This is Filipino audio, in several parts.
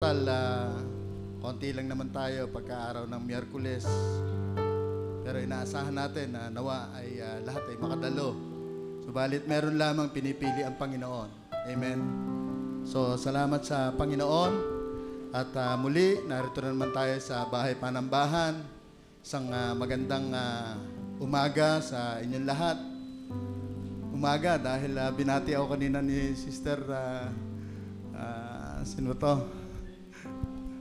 total, konti lang naman tayo pagka-araw ng Miyerkules. Pero inaasahan natin na nawa ay lahat ay makadalo. Subalit meron lamang pinipili ang Panginoon. Amen. So, salamat sa Panginoon. At muli, narito na naman tayo sa Bahay Panambahan. Isang magandang umaga sa inyong lahat. Umaga dahil binati ako kanina ni Sister, sino to?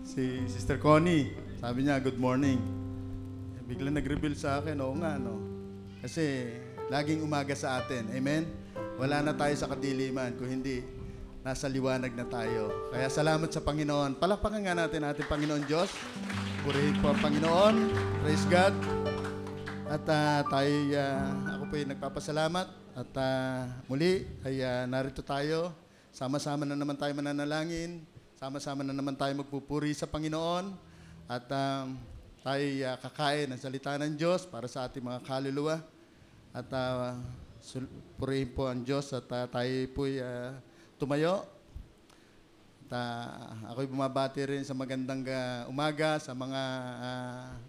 Si Sister Connie. Sabi niya, good morning. Bigla nag-reveal sa akin, oo nga, no? Kasi laging umaga sa atin. Amen? Wala na tayo sa kadiliman. Kung hindi, nasa liwanag na tayo. Kaya salamat sa Panginoon. Palakpakan nga natin ating Panginoon Diyos. Purihin po ang Panginoon. Praise God. At ako po ay nagpapasalamat. At muli ay narito tayo. Sama-sama na naman tayo mananalangin. Sama-sama na naman tayo magpupuri sa Panginoon. At tayo kakain ng salita ng Diyos para sa ating mga kaluluwa. At purihin po ang Diyos at tayo po tumayo. At ako'y bumabati rin sa magandang umaga sa mga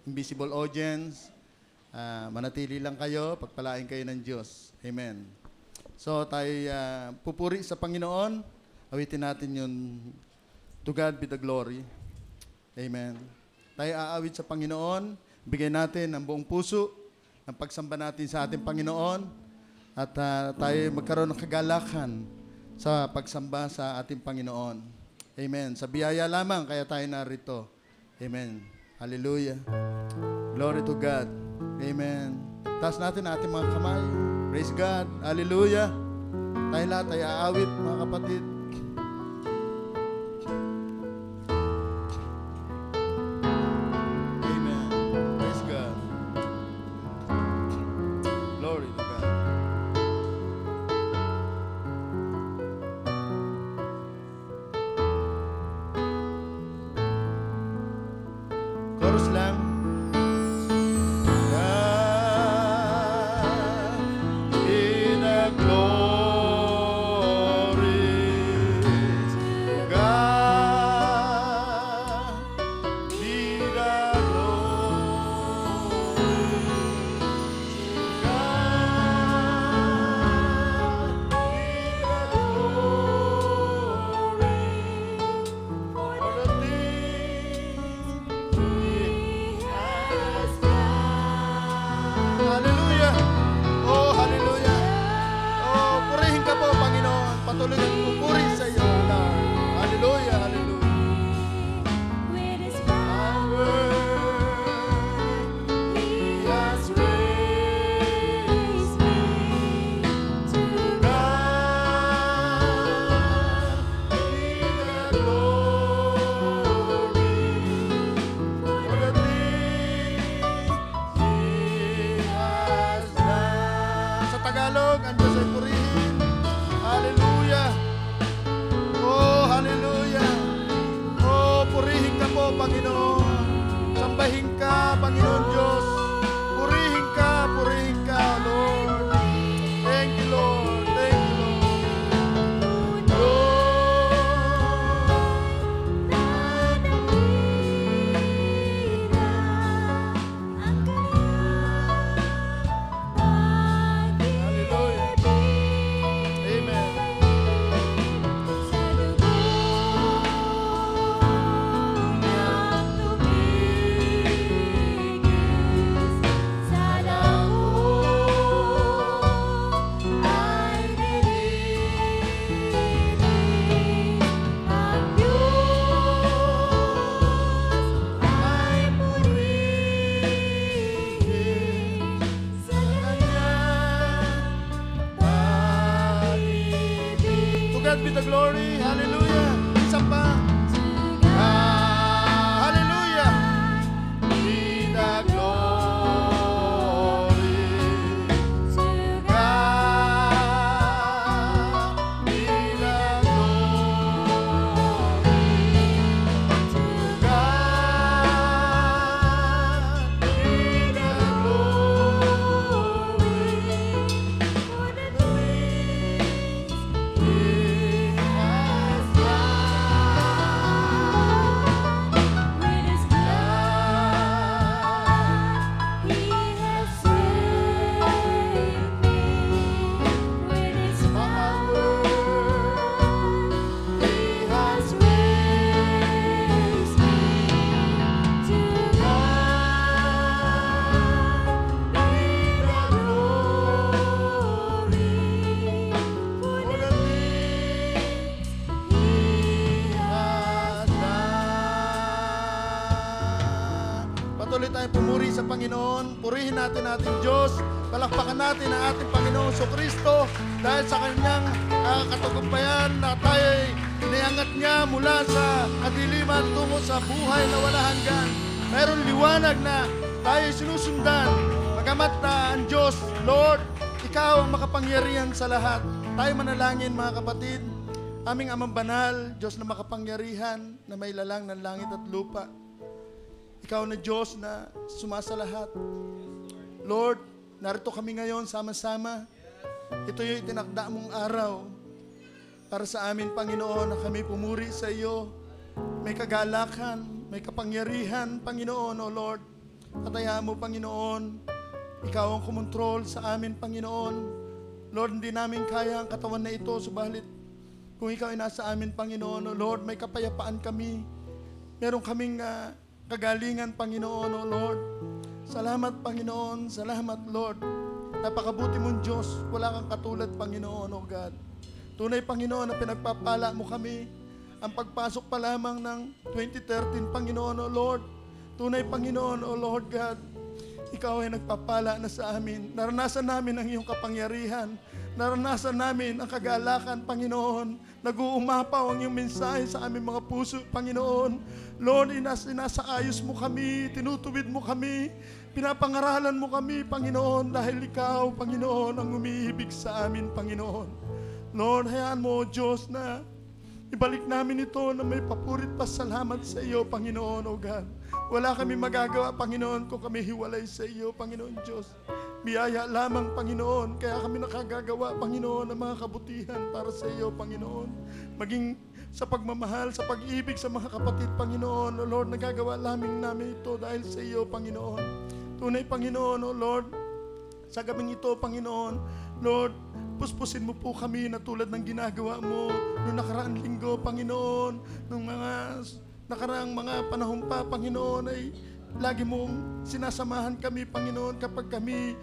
invisible audience. Manatili lang kayo, pagpalain kayo ng Diyos. Amen. So tayo pupuri sa Panginoon. Awitin natin yun. To God be the glory. Amen. Tayo aawit sa Panginoon. Bigay natin ang buong puso ang pagsamba natin sa ating Panginoon. At tayo magkaroon ng kagalakan sa pagsamba sa ating Panginoon. Amen. Sa biyaya lamang kaya tayo narito. Amen. Hallelujah. Glory to God. Amen. Taas natin ating mga kamay. Praise God. Hallelujah. Tayo lahat ay aawit, mga kapatid. Amen. Praise God. Glory to God. Chorus lang. Patuloy ang pupuri sa iyo, Lord. Hallelujah, hallelujah. With His power, He has raised me to God. Be the glory for the things He has done. Sa Tagalog, ang Diyos ay purihin. Hallelujah. Oh, hallelujah. Oh, purihin ka po, Panginoon. Sambahin ka, Panginoon Diyos. Purihin ka, Lord. Thank you, Lord. Thank you, Lord. patuloy tayong pumuri sa Panginoon. Purihin natin ating Diyos. Palakpakan natin ang ating Panginoong Kristo dahil sa kanyang katagumpayan na tayo'y iniangat niya mula sa kadiliman tungo sa buhay na wala hanggan. Mayroon liwanag na tayo'y sinusundan. Magamat na ang Diyos, Lord, Ikaw ang makapangyarihan sa lahat. Tayo manalangin mga kapatid. Aming Amang Banal, Diyos na makapangyarihan, na may lalang ng langit at lupa. Ikaw na Diyos na sumasalahat. Lord, narito kami ngayon sama-sama. Ito yung itinakda mong araw para sa amin, Panginoon, na kami pumuri sa iyo. May kagalakan, may kapangyarihan, Panginoon, O Lord. Patayaan mo, Panginoon. Ikaw ang kumontrol sa amin, Panginoon. Lord, hindi namin kaya ang katawan na ito, subalit kung Ikaw ay nasa amin, Panginoon, O Lord, may kapayapaan kami. Meron kaming kagalingan, Panginoon, O Lord. Salamat, Panginoon. Salamat, Lord. Napakabuti mong Diyos. Wala kang katulad, Panginoon, O God. Tunay, Panginoon, na pinagpapala mo kami. Ang pagpasok pa lamang ng 2013, Panginoon, O Lord. Tunay, Panginoon, O Lord God. Ikaw ay nagpapala na sa amin. Naranasan namin ang iyong kapangyarihan. Naranasan namin ang kagalakan, Panginoon. Nag-uumapaw ang iyong mensahe sa aming mga puso, Panginoon. Lord, inasaayos mo kami, tinutuwid mo kami, pinapangaralan mo kami, Panginoon, dahil Ikaw, Panginoon, ang umiibig sa amin, Panginoon. Lord, hayaan mo, Diyos, na ibalik namin ito na may papurit pa salamat sa iyo, Panginoon, O God. Wala kami magagawa, Panginoon, kung kami hiwalay sa iyo, Panginoon Diyos. Biyaya lamang, Panginoon. Kaya kami nakagagawa, Panginoon, ng mga kabutihan para sa iyo, Panginoon. Maging sa pagmamahal, sa pag-ibig sa mga kapatid, Panginoon. O Lord, nagagawa lamang namin ito dahil sa iyo, Panginoon. Tunay, Panginoon, O Lord, sa gabing ito, Panginoon, Lord, puspusin mo po kami na tulad ng ginagawa mo noong nakaraang linggo, Panginoon, noong mga nakaraang mga panahon pa, Panginoon, ay lagi mong sinasamahan kami, Panginoon, kapag kami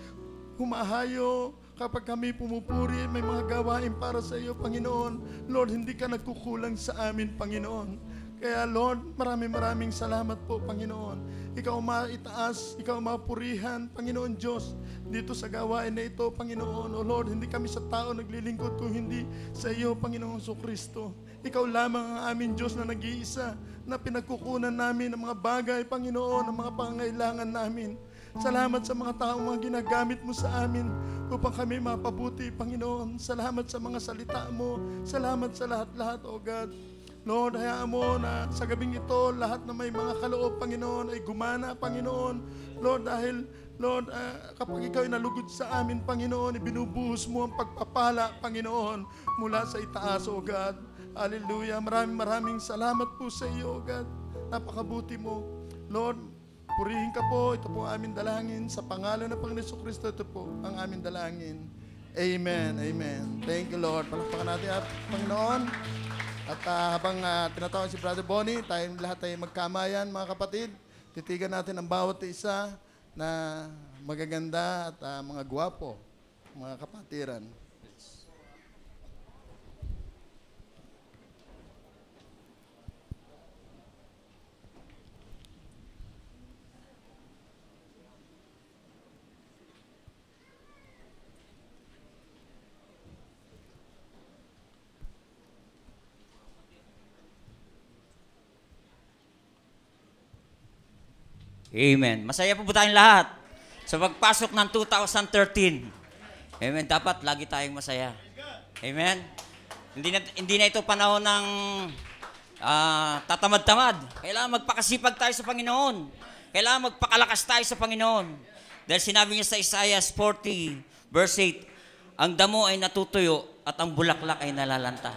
humahayo, kapag kami pumupuri, may mga gawain para sa iyo, Panginoon. Lord, hindi ka nagkukulang sa amin, Panginoon. Kaya, Lord, maraming salamat po, Panginoon. Ikaw maitaas, ikaw mapurihan, Panginoon Diyos, dito sa gawain na ito, Panginoon. O Lord, hindi kami sa tao naglilingkod kung hindi sa iyo, Panginoon Kristo. Ikaw lamang ang aming Diyos na nag-iisa, na pinagkukunan namin ng mga bagay, Panginoon, ng mga pangangailangan namin. Salamat sa mga taong mga ginagamit mo sa amin upang kami mapabuti, Panginoon. Salamat sa mga salita mo. Salamat sa lahat-lahat, O God. Lord, hayaan mo na sa gabing ito, lahat na may mga kaloob, Panginoon, ay gumana, Panginoon. Lord, dahil, Lord, kapag ikaw ay nalugod sa amin, Panginoon, ibinubuhos mo ang pagpapala, Panginoon, mula sa itaas, O God. Hallelujah. Maraming salamat po sa iyo, O God. Napakabuti mo. Lord, purihin ka po. Ito po ang aming dalangin. Sa pangalan ng Panginoon Kristo, ito po ang aming dalangin. Amen. Amen. Thank you, Lord. Palakpakan natin at Panginoon. At habang tinatawag si Brother Bonnie, tayong lahat ay magkamayan, mga kapatid. Titigan natin ang bawat isa na magaganda at mga gwapo, mga kapatiran. Amen. Masaya po tayong lahat sa pagpasok ng 2013. Amen. Dapat lagi tayong masaya. Amen. Hindi na ito panahon ng tatamad-tamad. Kailangan magpakasipag tayo sa Panginoon. Kailangan magpakalakas tayo sa Panginoon. Dahil sinabi niya sa Isaiah 40, verse 8, ang damo ay natutuyo at ang bulaklak ay nalalanta.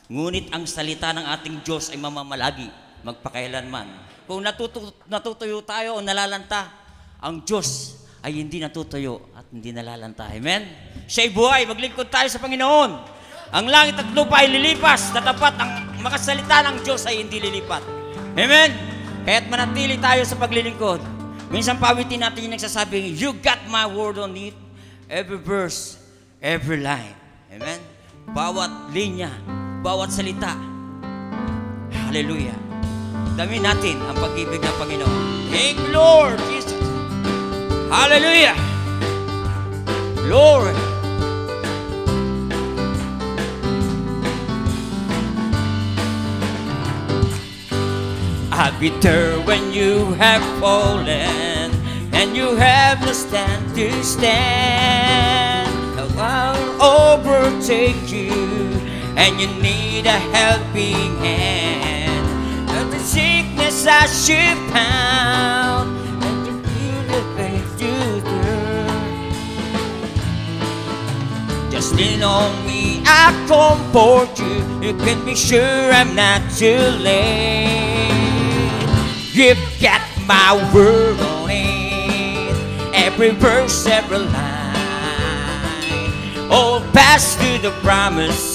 Ngunit ang salita ng ating Diyos ay mamamalagi, magpakailanman. Kung natutuyo tayo o nalalanta, ang Diyos ay hindi natutuyo at hindi nalalanta. Amen? Siya'y buhay, maglingkod tayo sa Panginoon. Ang langit at lupa ay lilipas, tatapat ang makasalita ng Diyos ay hindi lilipat. Amen? Kaya't manatili tayo sa paglilingkod. Minsan pawitin natin yung nagsasabing, you got my word on it, every verse, every line. Amen? Bawat linya, bawat salita. Hallelujah. Dami natin ang pag-ibig ng Panginoon. Thank you, Lord Jesus. Hallelujah. Lord. I'll be there when you have fallen and you have no stand to stand. I'll overtake you and you need a helping hand. But the sickness I should found and you feel the faith to turn. Just lean on me, I comfort you. You can be sure I'm not too late. You've got my word on it, every verse, every line. All past to the promises,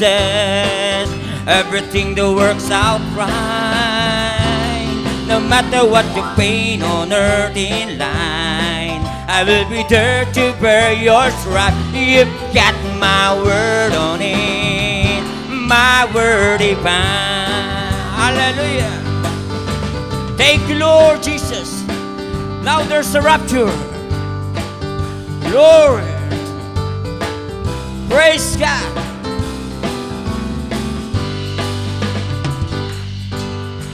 everything that works out right. No matter what the pain on earth in line, I will be there to bear your stripe. You've got my word on it, my word divine. Hallelujah. Thank you, Lord Jesus. Now there's a rapture. Glory. Praise God.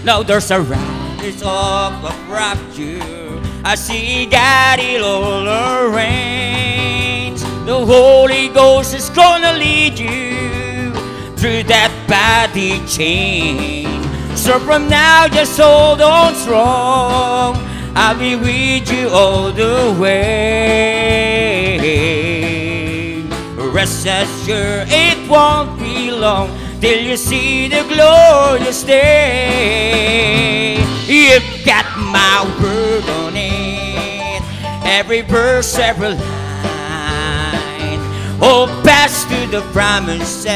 Now there's a rise of a rapture. I see God, it all arrange. The Holy Ghost is gonna lead you through that body chain. So from now, just hold on strong. I'll be with you all the way. Rest assured, it won't be long till you see the glorious day. You've got my word on it, every verse, every line. Oh, pass to the promises,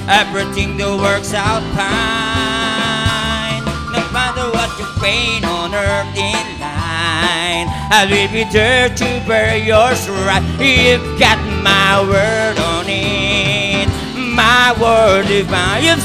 everything that works out fine. No matter what you pain on earth in line, I will be there to bear yours right. You've got my word on it, my word divine. You're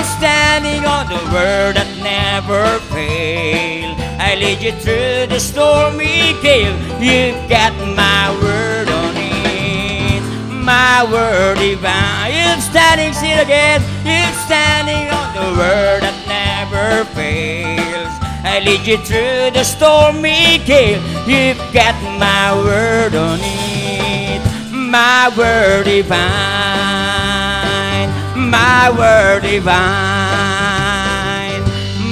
standing on the word that never fails. I lead you through the stormy gale. You've got my word on it, my word divine. You're standing, see it again. You're standing on the word that never fails. I lead you through the stormy gale. You've got my word on it, my word divine, my word divine,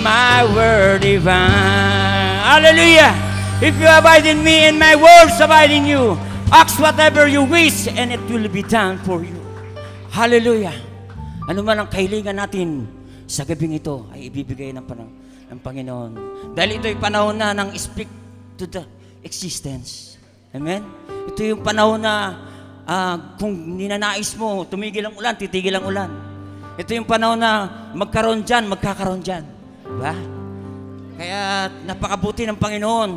my word divine. Hallelujah! If you abide in me and my words abide in you, ask whatever you wish and it will be done for you. Hallelujah! Ano man ang kahilingan natin sa gabing ito ay ibibigay ng Panginoon. Dahil ito'y panahon na ng speak to the existence. Amen? Ito yung panahon na kung ninanais mo, tumigil ang ulan, titigil ang ulan. Ito yung panahon na magkaroon dyan, magkakaroon dyan. Diba? Kaya napakabuti ng Panginoon.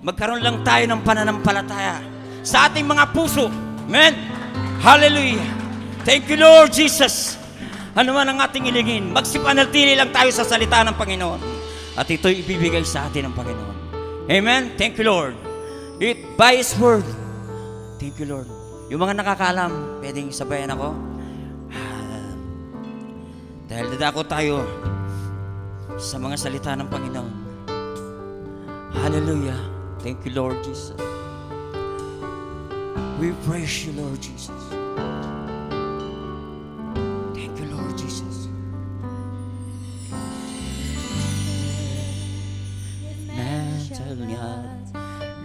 Magkaroon lang tayo ng pananampalataya sa ating mga puso. Amen? Hallelujah! Thank you, Lord Jesus. Ano man ang ating ilingin, magsipanatili lang tayo sa salita ng Panginoon. At ito'y ibibigay sa atin ng Panginoon. Amen? Thank you, Lord. It by His word. Thank you, Lord. Yung mga nakakaalam, pwedeng sabayan ako. Dahil dadako tayo sa mga salita ng Panginoon. Hallelujah. Thank you, Lord Jesus. We praise you, Lord Jesus. Thank you, Lord Jesus.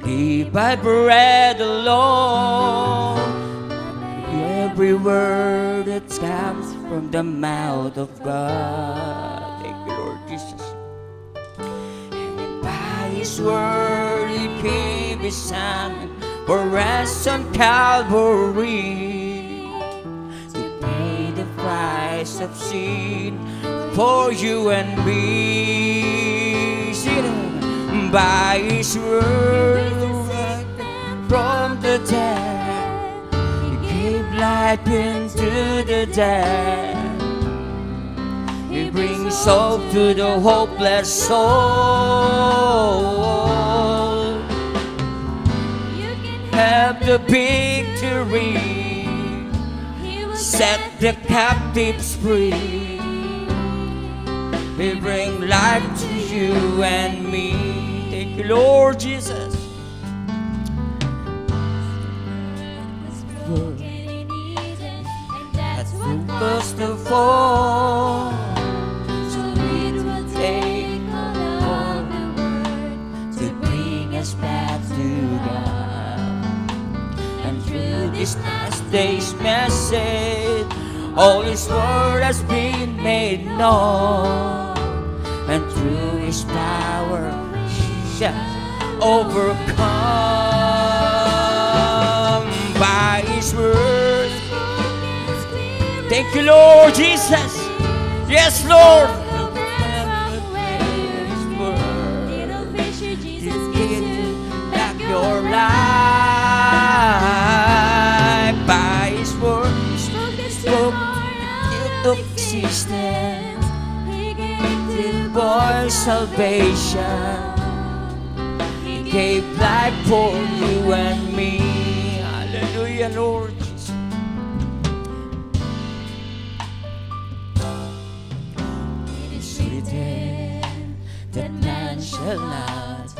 Live by bread alone, every word that comes from the mouth of God. Thank you, Lord Jesus. And by His word He gave His Son for us on Calvary to pay the price of sin for you and me. By His word from the dead, He gave life into the dead. He He brings hope to the hopeless soul. You can Have the victory. He will Set the captives free. We bring life to you and me. Thank you, Lord Jesus. was broken in Eden, and that's what First caused the of all, So it will take all of the word to bring us back to God. And through this last day's message, all His word has been made known. And through His power, He shall overcome by His word. Thank you, Lord Jesus. Yes, Lord. His word. Little fisher, Jesus gives you Back your life by His word. Spoke this Spoke tomorrow of existence. He gave to Boy, salvation. He gave life for you and me. Hallelujah, Lord Jesus. It is written that man shall not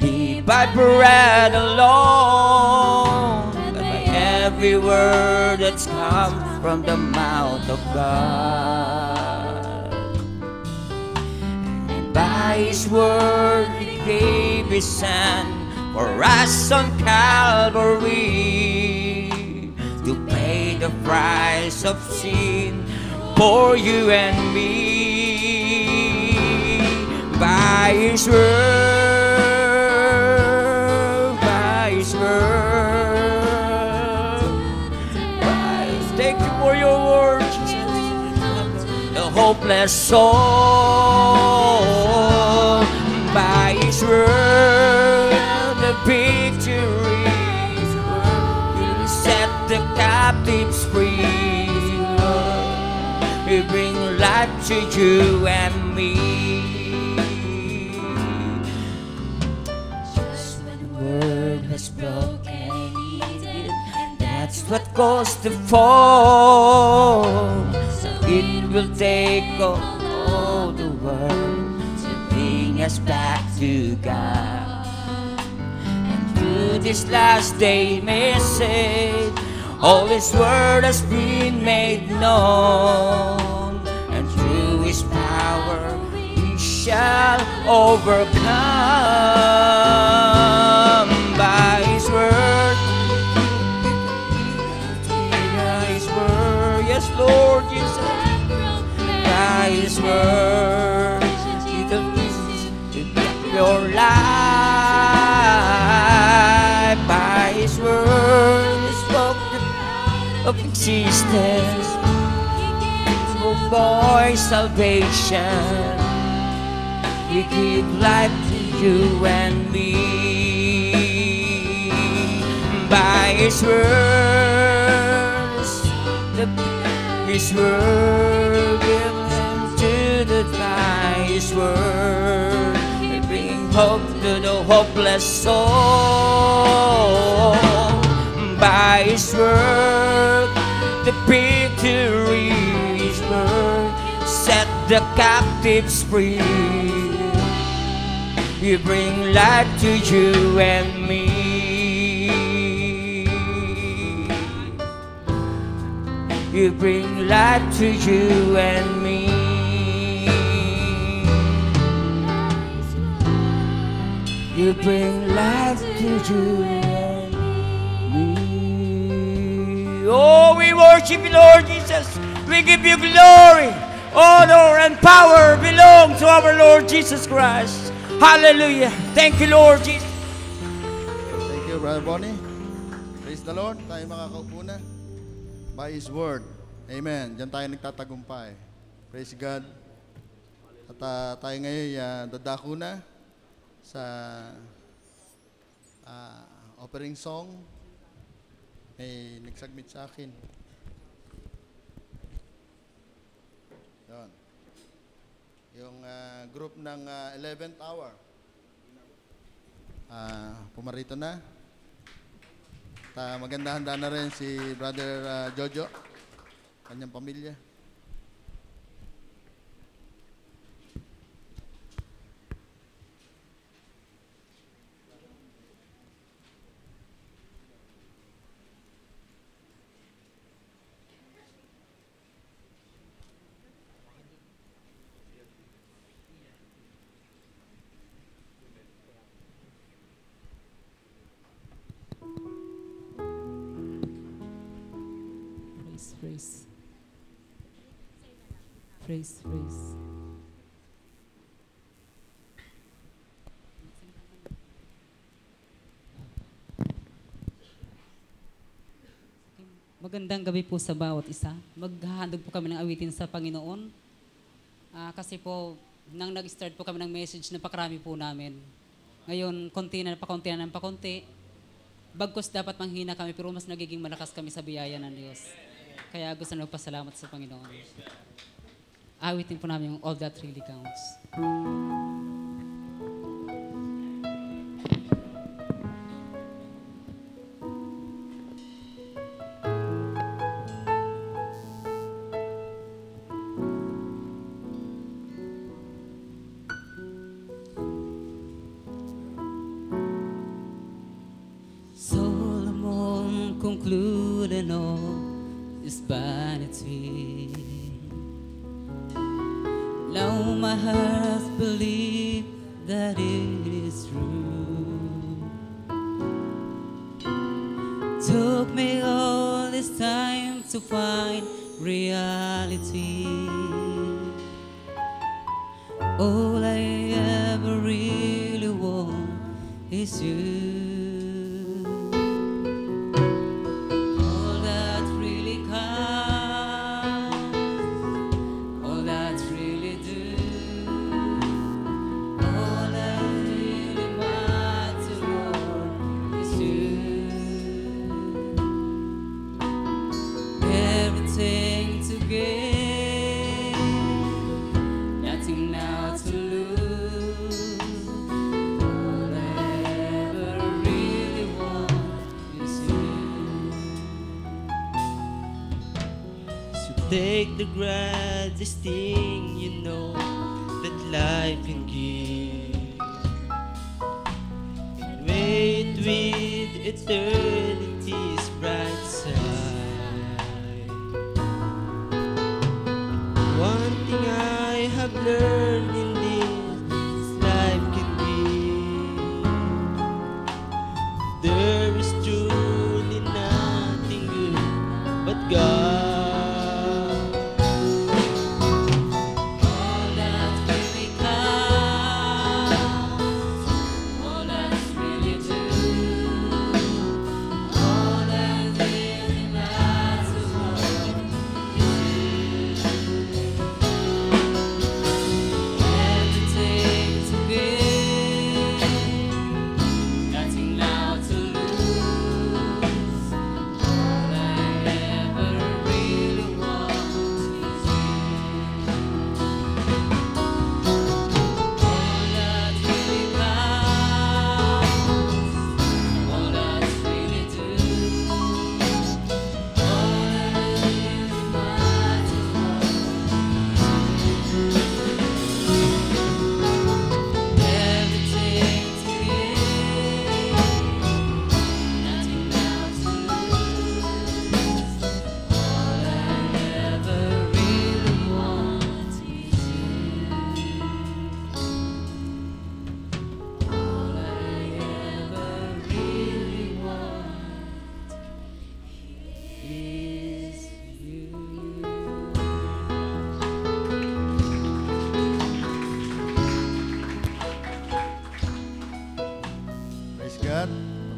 Live by bread alone, but by every word that's come from the mouth of God. And by His word He gave His Son for us on Calvary to pay the price of sin for you and me. By His word, by His word, by His. Thank you for your word, Jesus. The hopeless soul, by His word, the victory. He'll set the captives free. We bring life to you and me. just when the Word has broken broken, in Eden, and that's that's what caused the fall. so It will take all the world to bring us back to God. And through this last day message, all His word has been made known. And through His power, we shall overcome by His word. By His word, yes, Lord Jesus. By His word, He will give your life. By His word, He spoke of existence. Oh boy, salvation. We give life to you and me. By His words, His word given to the by His word, we bring hope to the hopeless soul. By His word, the victory. His word set the captives free. You bring life to you and me. You bring life to you and me. You bring life to you and me. Oh, we worship you, Lord Jesus. We give you glory, honor, and power belong to our Lord Jesus Christ. Hallelujah. Thank you, Lord Jesus. Thank you, Brother Bonnie. Praise the Lord. Tayo makakaupo na. By His Word. Amen. Diyan tayo nagtatagumpay. Praise God. At tayo ngayon dadako na sa offering song. May nagsubmit sa akin. Yan. group ng 11th hour. Pumarito na. At maganda handa na rin si Brother Jojo, kanyang pamilya. Praise. Praise, praise. Magandang gabi po sa bawat isa. Maghahandog po kami ng awitin sa Panginoon. Kasi po, nang nag-start po kami ng message, napakarami po namin. Ngayon, konti na ng pakonti. Bagkos dapat manghina kami, pero mas nagiging malakas kami sa biyaya ng Diyos. Kaya gusto na magpasalamat sa Panginoon. Awitin po namin yung All That Really Counts. Solomon concluded all is vanity. Now my heart believes that it is true. Took me all this time to find reality. All I ever really want is you. Take the greatest thing you know that life can give, and wait with eternity's bright side. One thing I have learned in this life can give, there is truly nothing good but God.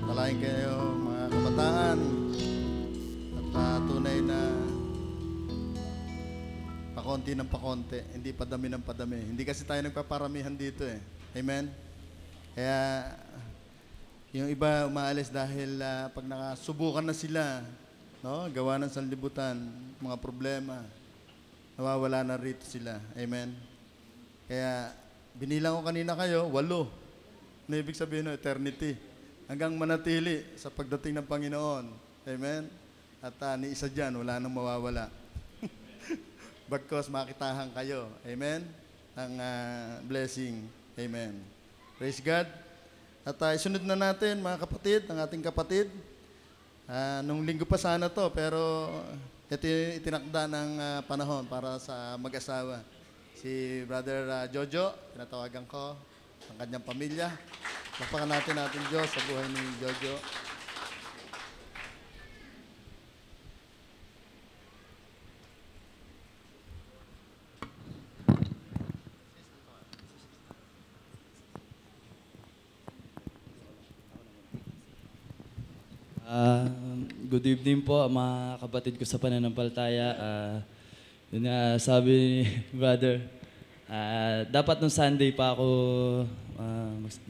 Pagpalain kayo mga kabataan at tunay na pakonti ng pakonti, hindi padami ng padami. Hindi kasi tayo nagpaparamihan dito eh. Amen? Kaya yung iba umaalis dahil pag nakasubukan na sila, no, gawa ng sanlibutan, mga problema, nawawala na rito sila. Amen? Kaya binilang ko kanina kayo, 8. Na ibig sabihin ng eternity. Hanggang manatili sa pagdating ng Panginoon. Amen? At ni isa dyan, wala nang mawawala. Bagkos makitahan kayo. Amen? Ang blessing. Amen. Praise God. At isunod na natin, mga kapatid, ang ating kapatid. Nung linggo pa sana to, pero ito yung itinakda ng panahon para sa mag-asawa. Si Brother Jojo, tinatawagan ko, ang kanyang pamilya. Lapakan natin Diyos sa buhay ni Jojo. Good evening po mga kapatid ko sa pananampalataya. Yun nga, sabi ni brother, dapat nung Sunday pa ako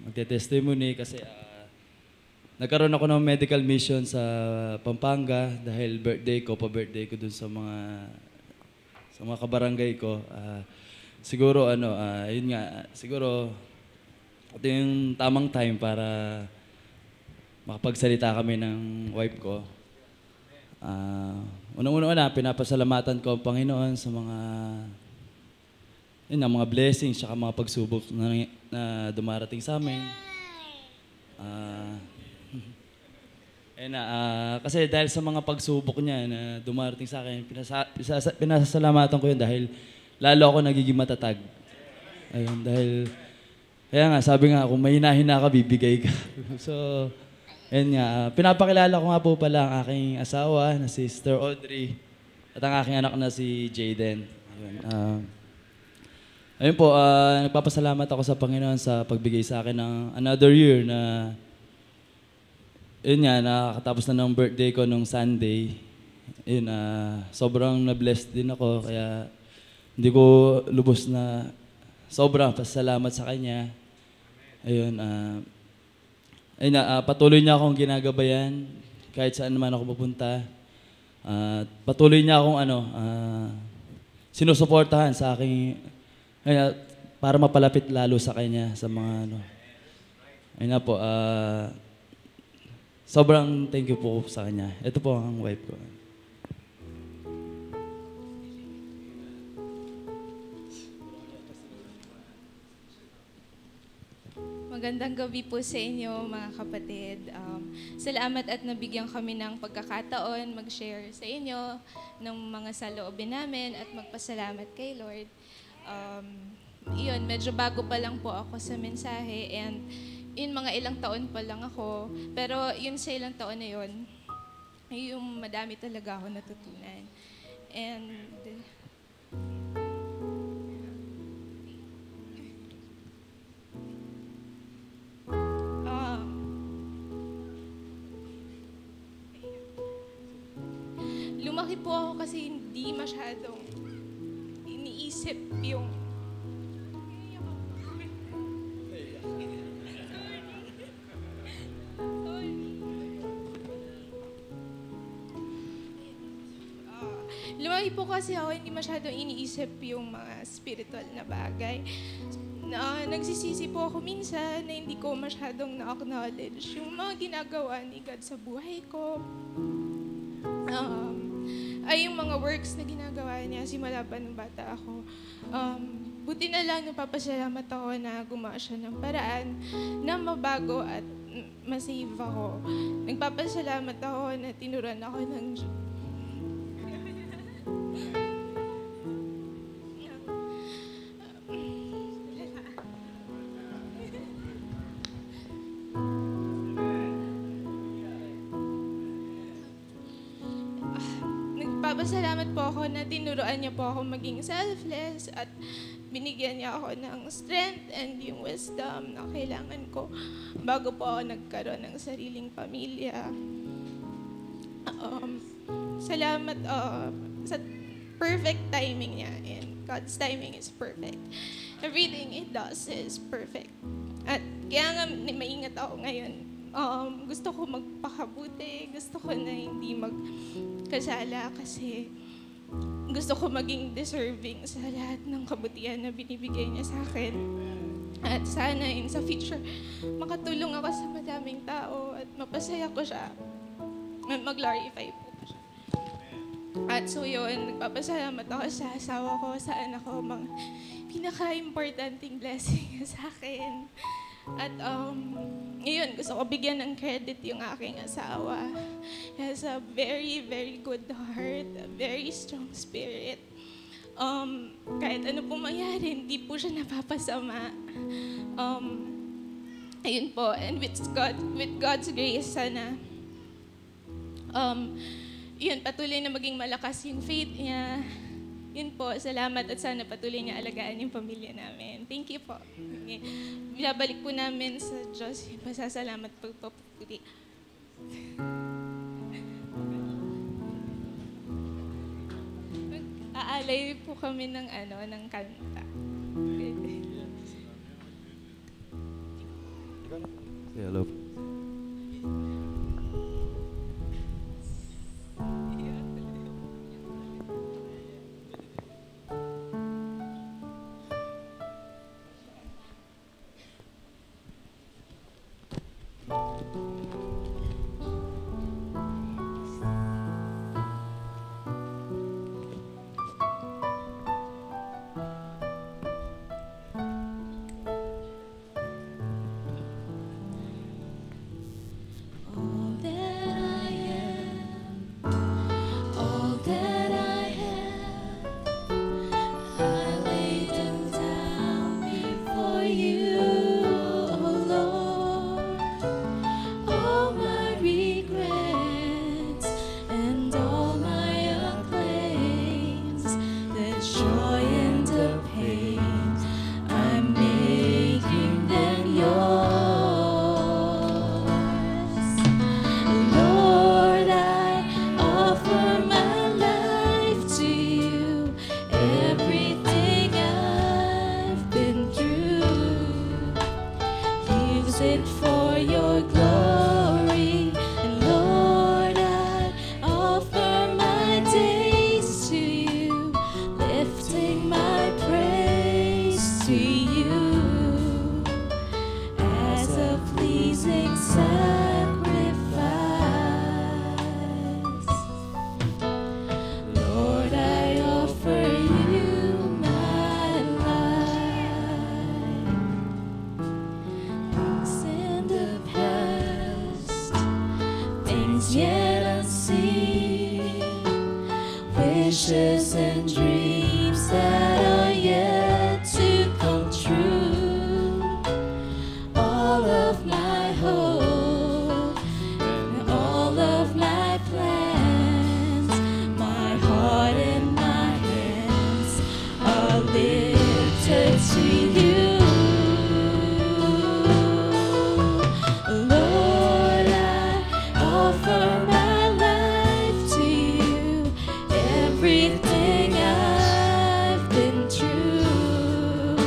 magte-testimony kasi nagkaroon ako ng medical mission sa Pampanga dahil birthday ko, pa-birthday ko dun sa mga kabarangay ko. Siguro yun nga, siguro ito yung tamang time para makapagsalita kami ng wife ko. Unang-una, pinapasalamatan ko ang Panginoon sa mga blessings at mga pagsubok na dumarating sa amin. Kasi dahil sa mga pagsubok niya na dumarating sa akin, pinasasalamatan ko yun dahil lalo ako nagiging matatag. Ayun, kaya nga, sabi nga, kung mahina-hina ka, bibigay ka. So, ayun nga, pinapakilala ko nga po pala ang aking asawa na si Sister Audrey at ang aking anak na si Jaden. Ayun po, nagpapasalamat ako sa Panginoon sa pagbigay sa akin ng another year na yun nga, nakatapos na ng birthday ko nung Sunday. Yun, sobrang na-blessed din ako kaya hindi ko lubos na sobrang pasalamat sa Kanya. Ayun, patuloy niya akong ginagabayan kahit saan naman ako pupunta. Patuloy niya akong sinusuportahan sa aking para mapalapit lalo sa kanya sa mga Ayun po, sobrang thank you po sa kanya. Ito po ang wife ko. Magandang gabi po sa inyo mga kapatid. Salamat at nabigyan kami ng pagkakataon mag-share sa inyo ng mga saloobin namin at magpasalamat kay Lord. Medyo bago pa lang po ako sa mensahe and mga ilang taon pa lang ako. Pero yun sa ilang taon na yun, yung madami talaga ako natutunan. And lumaki po ako kasi hindi masyadong iniisip yung lumaki po kasi ako hindi masyadong iniisip yung mga spiritual na bagay. Nagsisisi po ako minsan na hindi ko masyadong na-acknowledge yung mga ginagawa ni God sa buhay ko. Ay yung mga works na ginagawa niya simula pa nung bata ako. Buti na lang napapasalamat ako na gumawa siya ng paraan na mabago at masave ako. Nagpapasalamat ako na tinuruan ako ng Nagpapasalamat po ako na tinuruan niya po ako maging selfless at binigyan niya ako ng strength and yung wisdom na kailangan ko bago po ako nagkaroon ng sariling pamilya. Salamat sa perfect timing niya and God's timing is perfect. Everything it does is perfect. At kaya nga maingat ako ngayon. Gusto ko magpakabuti, gusto ko na hindi magkasala kasi gusto ko maging deserving sa lahat ng kabutihan na binibigay niya sa akin. At sana sa future, makatulong ako sa madaming tao at mapasaya ko siya. At mag-glorify po ko siya. At so yun, nagpapasalamat ako sa asawa ko, sa anak ko, mga pinaka-importanting blessing niya sa akin. At ngayon, gusto ko bigyan ng credit yung aking asawa. He has a very, very good heart, a very strong spirit. Kahit ano pong mangyari, hindi po siya napapasama. Ayun po, and with God's grace, sana, yun, patuloy na maging malakas yung faith niya. Yun po, salamat at sana patuloy niya alagaan yung pamilya namin. Thank you po. Okay. Binabalik po namin sa Diyos yung pasasalamat po. Aalay po kami ng kanta. Hello. All that I am, all that I have, I lay them down before you, oh Lord. All my regrets and all my acclaims, the joy and the pain, I'm making them yours. Lord, I offer my life to you, everything I've been through. Use it for your glory. And Lord, I offer my days to you, lifting my praise to you as a pleasing sacrifice. Lord, I offer you my life. Things in the past, things yet unseen, wishes and dreams that are yet to come true. All of my hope and all of my plans, my heart and my hands are lifted to you. Lord, I offer my life to you, everything I've been through.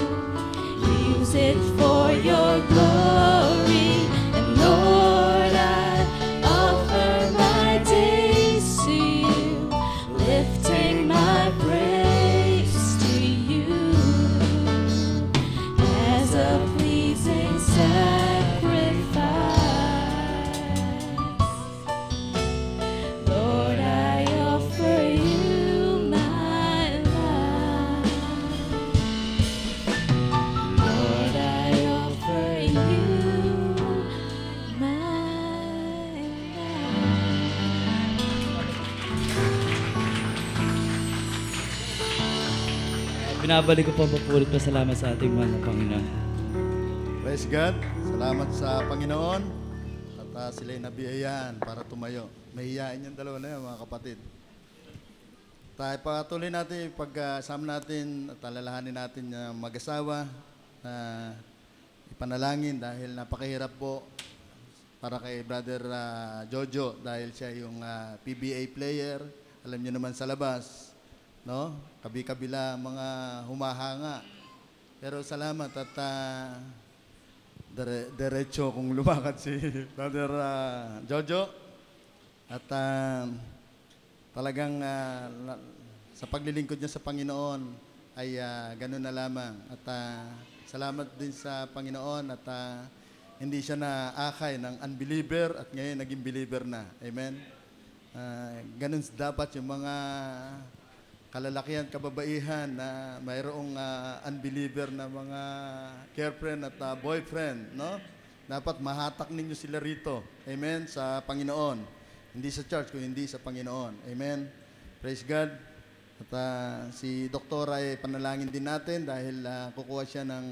Use it for your glory. And Lord, I offer my days to you, lifting my praise to you as a pleasing sacrifice. Lord, I offer you my life. Lord, I offer you my Binabalik ko po ang papurit pasalamat sa ating mahal na Panginoon. Praise God. Salamat sa Panginoon. At sila'y nabiyayaan para tumayo. Mahihain yung dalawa na yan, mga kapatid. Tayo patuloy natin, pag-sama natin at alalahanin natin yung mag-asawa na ipanalangin dahil napakahirap po para kay Brother Jojo dahil siya yung PBA player. Alam niyo naman sa labas, no? Kabi-kabila mga humahanga. Pero salamat at diretso kung lumakad si Brother Jojo. At talagang sa paglilingkod niya sa Panginoon ay ganun na lamang. At salamat din sa Panginoon at hindi siya naakay ng unbeliever at ngayon naging believer na. Amen? Ganun dapat yung mga kalalakihan, kababaihan na mayroong unbeliever na mga girlfriend at boyfriend, no? Dapat mahatak ninyo sila rito. Amen? Sa Panginoon. Hindi sa church, kung hindi sa Panginoon. Amen? Praise God. At si Doktora ay panalangin din natin dahil kukuha siya ng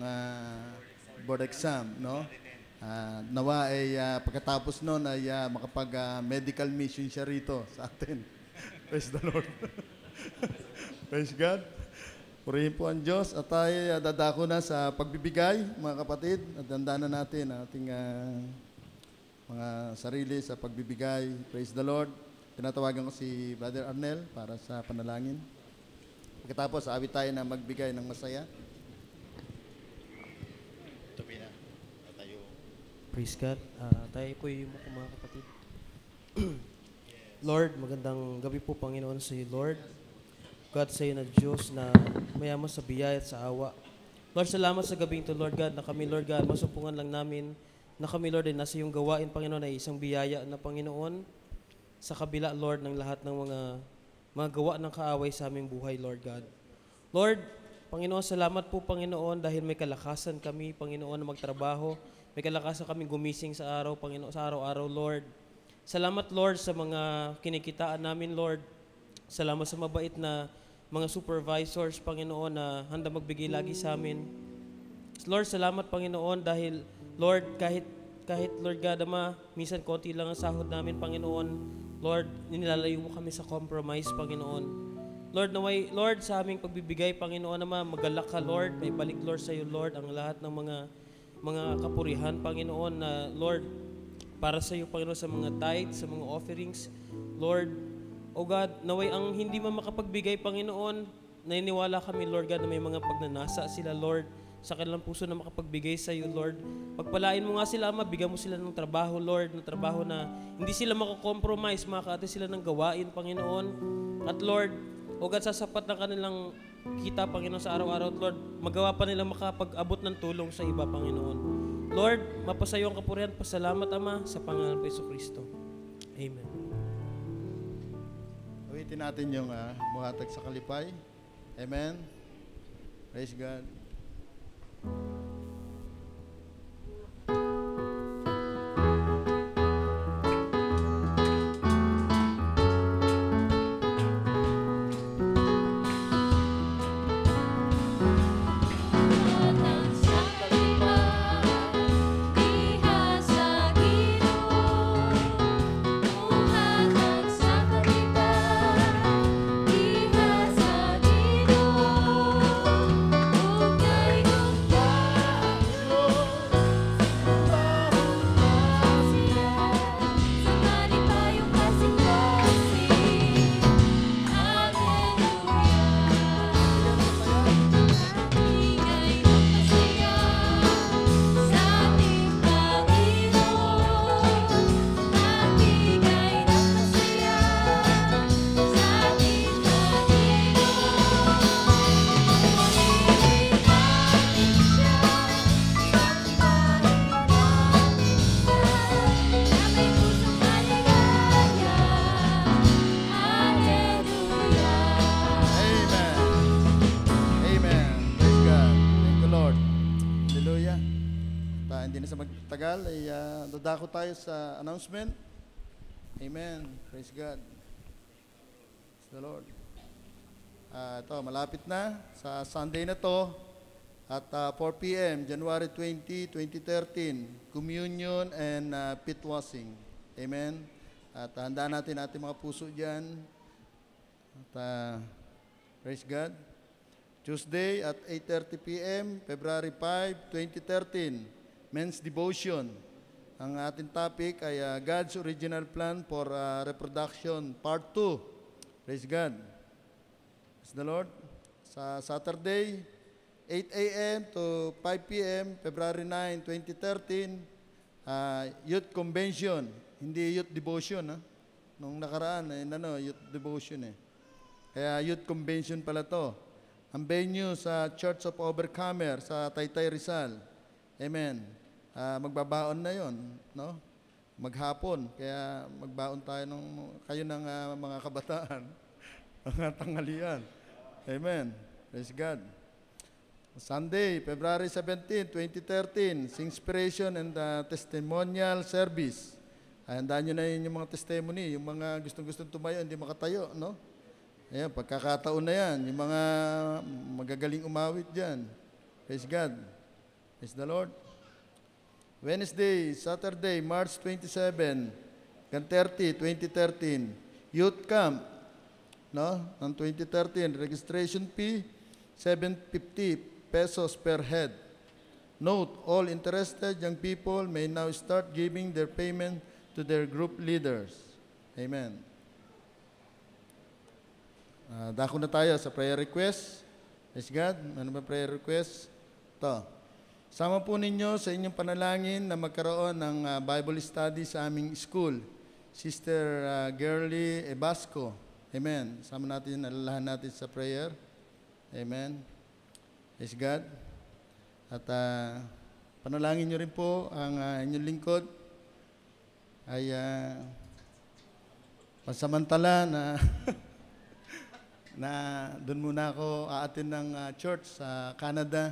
board exam, no? Nawa ay pagkatapos nun ay makapag-medical mission siya rito sa atin. Praise the Lord. Praise God. Purihin po ang Diyos at tayo dadako na sa pagbibigay, mga kapatid. At dandanan natin ang ating mga sarili sa pagbibigay. Praise the Lord. Tinatawagan ko si Brother Arnel para sa panalangin. Pagkatapos, awit tayo na magbigay ng masaya. Praise God. Tayo po yung mga kapatid. Lord, magandang gabi po, Panginoon, sa iyo, Lord. God, sa iyo na Diyos na mayaman sa biyaya at sa awa. Lord, salamat sa gabing ito, Lord God, na kami, Lord God, masumpungan lang namin na kami, Lord, ay nasa iyong gawain, Panginoon, ay isang biyaya na, Panginoon, sa kabila, Lord, ng lahat ng mga gawa ng kaaway sa aming buhay, Lord God. Lord, Panginoon, salamat po, Panginoon, dahil may kalakasan kami, Panginoon, na magtrabaho. May kalakasan kami gumising sa araw, Panginoon, sa araw-araw, Lord. Salamat, Lord, sa mga kinikitaan namin, Lord. Salamat sa mabait na mga supervisors, Panginoon, na handa magbigay lagi sa amin. Lord, salamat, Panginoon, dahil, Lord, kahit Lord God, Ama, minsan konti lang ang sahod namin, Panginoon. Lord, nilalayo mo kami sa compromise, Panginoon. Lord, naway, Lord, sa aming pagbibigay, Panginoon, Ama, magalak ka, Lord. May balik, Lord, sa iyo, Lord, ang lahat ng mga kapurihan, Panginoon, na Lord, para sa iyo, Panginoon, sa mga tithes, sa mga offerings, Lord, O God, naway ang hindi man makapagbigay, Panginoon, naniniwala kami, Lord God, na may mga pagnanasa sila, Lord, sa kanilang puso na makapagbigay sa iyo, Lord. Pagpalain mo nga sila, Ama, bigyan mo sila ng trabaho, Lord, ng trabaho na hindi sila makakompromise, makakati sila ng gawain, Panginoon. At Lord, O God, sasapat ng kanilang kita, Panginoon, sa araw-araw, Lord, magawa pa nilang makapag-abot ng tulong sa iba, Panginoon. Lord, mapasayo ang kapurihan, pasalamat, Ama, sa pangalan ng Jesucristo. Amen. Awitin natin yung buhatag sa kalipay. Amen. Praise God. Ay dadako tayo sa announcement. Amen. Praise God. Praise the Lord. Ito, malapit na sa Sunday na to at 4 p.m. January 20, 2013, communion and feet washing. Amen. At handaan natin ating mga puso dyan. At praise God. Tuesday at 8:30 p.m. February 5, 2013. Men's Devotion. Ang ating topic ay God's Original Plan for Reproduction, Part 2. Praise God. Praise the Lord. Sa Saturday, 8 a.m. to 5 p.m., February 9, 2013, Youth Convention. Hindi Youth Devotion. Nung nakaraan, youth devotion Kaya youth convention pala to. Ang venue sa Church of Overcomer sa Taytay Rizal. Amen. Magbabaon na yon, no? Maghapon. Kaya magbaon tayo kayo ng mga kabataan. Mga tanghalian. Amen. Praise God. Sunday, February 17, 2013, Inspiration and Testimonial Service. Handaan nyo na yun yung mga testimony, yung mga gustong-gustong tumayo, hindi makatayo, no? Ayan, pagkakataon na yan, yung mga magagaling umawit dyan. Praise God. Praise the Lord. Wednesday, Saturday, March 27, 2013, Youth Camp, no? Ang 2013, registration fee, 750 pesos per head. Note, all interested young people may now start giving their payment to their group leaders. Amen. Dako na tayo sa prayer request. Praise God. Ano ba prayer request? Ito. Sama po ninyo sa inyong panalangin na magkaroon ng Bible study sa aming school. Sister Girly Ebasco. Amen. Sama natin, alalahan natin sa prayer. Amen. Praise God. At panalangin nyo rin po ang inyong lingkod ay pansamantala na na doon muna ako aatin ng church sa Canada.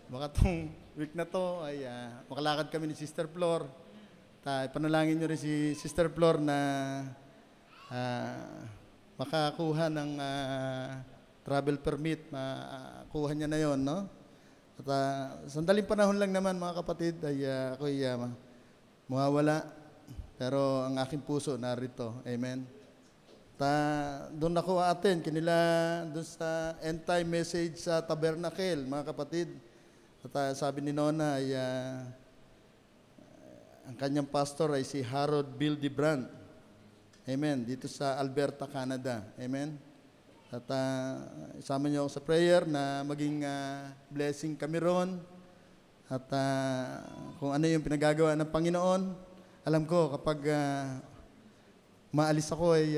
Baka tong week na to ay makalakad kami ni Sister Flor. Panalangin nyo rin si Sister Flor na makakuha ng travel permit, makuha niya na yon, no? At sandaling panahon lang naman, mga kapatid, ay ako'y mawawala. Pero ang aking puso narito. Amen. Doon ako atin, kanila doon sa end time message sa Tabernacle, mga kapatid. At sabi ni Nona ay ang kanyang pastor ay si Harold Bildebrand. Amen. Dito sa Alberta, Canada. Amen. At isama niyo ako sa prayer na maging blessing kami ron. At kung ano yung pinagagawa ng Panginoon, alam ko kapag maalis ako ay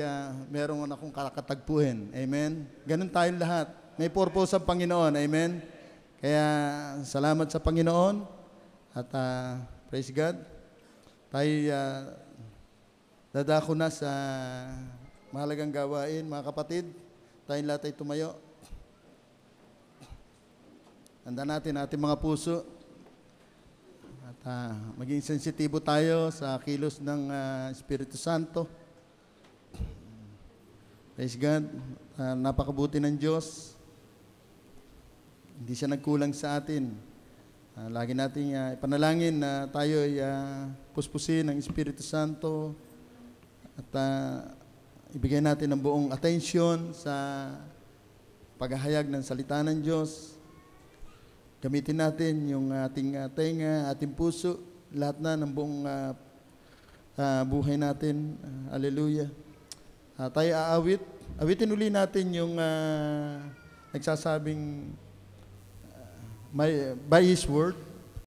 meron akong kakatagpuin. Amen? Ganun tayong lahat. May purpose ang Panginoon. Amen? Kaya salamat sa Panginoon. At praise God. Tayo dadako na sa mahalagang gawain, mga kapatid. Tayong lahat ay tumayo. Handa natin ating mga puso. At maging sensitibo tayo sa kilos ng Espiritu Santo. Praise God. Napakabuti ng Diyos. Hindi siya nagkulang sa atin. Lagi nating ipanalangin na tayo ay puspusin ng Espiritu Santo. At ibigay natin ang buong atensyon sa paghahayag ng salita ng Diyos. Gamitin natin yung ating tenga, ating puso, lahat na ng buong buhay natin. Hallelujah. Tayo aawit. Awitin uli natin yung nagsasabing by His Word.